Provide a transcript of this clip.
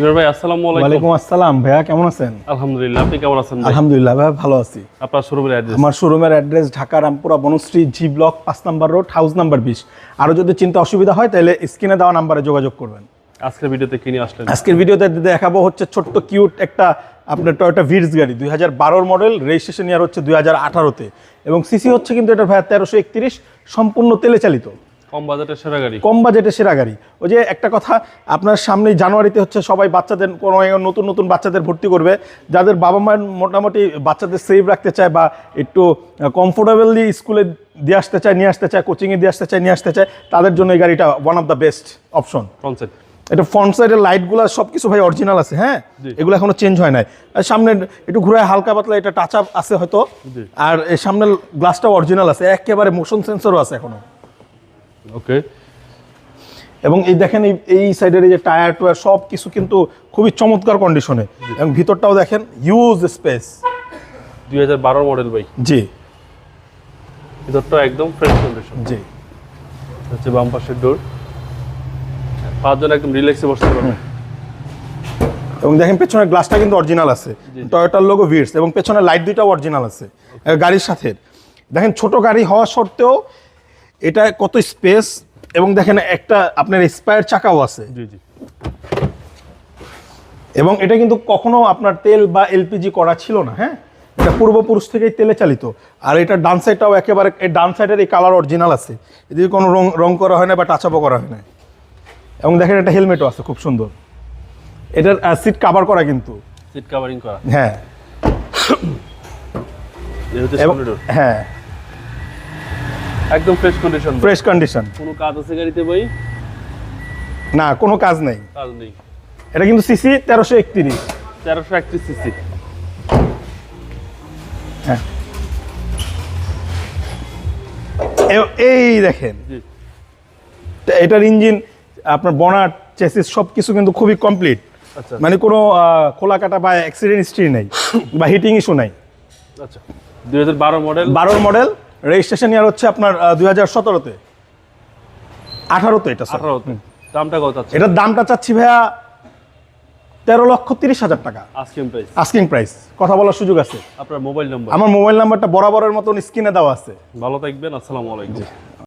ইমরান ভাই আসসালামু আলাইকুম। ওয়ালাইকুম আসসালাম ভাইয়া, কেমন আছেন? আলহামদুলিল্লাহ, আপনি কেমন আছেন? আলহামদুলিল্লাহ ভাইয়া, ভালো আছি। আপনার শোরুমের অ্যাড্রেস? আমার শোরুমের address Dhaka Rampura Banasree G block 5 নম্বর রোড, হাউস নাম্বার 20। আরও যদি চিন্তা অসুবিধা হয় তাহলে স্ক্রিনে দেওয়া নাম্বারে যোগাযোগ করবেন। আজকের ভিডিওতে কি নিয়ে আসলেন? আজকের ভিডিওতে দেখাবো হচ্ছে ছোট্ট কিউট একটা আপনার টয়োটা ভিটস গাড়ি, 2012 মডেল, রেজিস্ট্রেশন ইয়ার হচ্ছে 2018-তে, এবং সিসি হচ্ছে কিন্তু এটা ভাইয়া 1331, সম্পূর্ণ তেলে চালিত, কম বাজেটের সেরা গাড়ি। কম বাজেটের সেরা গাড়ি। ওই যে একটা কথা, আপনার সামনেই জানুয়ারিতে হচ্ছে সবাই বাচ্চাদের কোনো নতুন নতুন বাচ্চাদের ভর্তি করবে, যাদের বাবা মায়ের মোটামুটি বাচ্চাদের সেভ রাখতে চায় বা একটু কমফোর্টেবলি স্কুলে দিয়ে আসতে চায়, নিয়ে আসতে চায়, কোচিংয়ে দিয়ে আসতে চায়, নিয়ে আসতে চায়, তাদের জন্য এই গাড়িটা one of the best option. Concept এটা ফ্রন্ট সাইডের লাইটগুলো সব কিছু ভাই অরিজিনাল আছে, হ্যাঁ, এগুলো এখনো চেঞ্জ হয় নাই। আর সামনে একটু ঘুরে হালকা পাতলা এটা টাচ আপ আছে হয়তো, আর এই সামনের গ্লাসটাও অরিজিনাল আছে, একেবারে মোশন সেন্সরও আছে এখনো। ওকে। এবং এই দেখেন এই সাইডের এই যে টায়ার টুয়ার সব কিছু কিন্তু খুবই চমৎকার কন্ডিশনে, এবং ভিতরটাও দেখেন হিউজ স্পেস। 2012 মডেল ভাই। জি, ভিতরটা একদম ফ্রেশ কন্ডিশন। জি, হচ্ছে বাম পাশের ডোর, পাঁচজন একদম রিল্যাক্সে বসতে পারবে। এবং দেখেন পেছনের গ্লাসটা কিন্তু অরিজিনাল আছে, টয়োটার লোগো ভিটস, এবং পেছনের লাইট দুইটাও অরিজিনাল আছে গাড়ির সাথে। দেখেন ছোট গাড়ি হওয়া সত্ত্বেও এটা কত স্পেস, এবং দেখেন একটা আপনার স্পায়ার চাকাও আছে। জি জি। এবং এটা কিন্তু কখনো আপনার তেল বা এলপিজি করা ছিল না, হ্যাঁ, এটা পূর্বপুরুষ থেকেই তেলে চালিত। আর এটা ডান সাইডটাও একেবারে, এই ডান সাইডের এই কালার অরিজিনাল আছে, এদিকে কোনো রং করা হয় না বা টাচ আপও করা হয় না। এবং দেখেন একটা হেলমেটও আছে খুব সুন্দর, এটার সিট কভার করা কিন্তু, সিট কভারিং করা। হ্যাঁ, এই হচ্ছে এবং সামনের ডোর, হ্যাঁ একদম ফ্রেশ কন্ডিশন। ফ্রেশ কন্ডিশন, কোনো কাজ আছে গাড়িতে ভাই? না কোনো কাজ নেই। কাজ নেই। এটা কিন্তু সিসি 1331। 1331 সিসি। হ্যাঁ, এই দেখেন জি। এটার ইঞ্জিন, আপনার বনাট, চেসিস সব কিছু কিন্তু খুবই কমপ্লিট। আচ্ছা। মানে কোনো খোলা কাটা বা অ্যাক্সিডেন্ট হিস্ট্রি নেই বা হিটিং ইস্যু নাই। আচ্ছা। 2012 মডেল। 12 মডেল, রেজিস্ট্রেশন ইয়ার হচ্ছে আপনার 2017-তে, 18-তে এটা। 18-তে। দামটা কত আছে? এটার দামটা চাচ্ছি ভাইয়া 13,30,000 টাকা আস্কিং প্রাইস। আস্কিং প্রাইস, কথা বলার সুযোগ আছে। আপনার মোবাইল নাম্বার? আমার মোবাইল নাম্বারটা বরাবরের মতন স্ক্রিনে দেওয়া আছে। ভালো থাকবেন, আসসালামু আলাইকুম।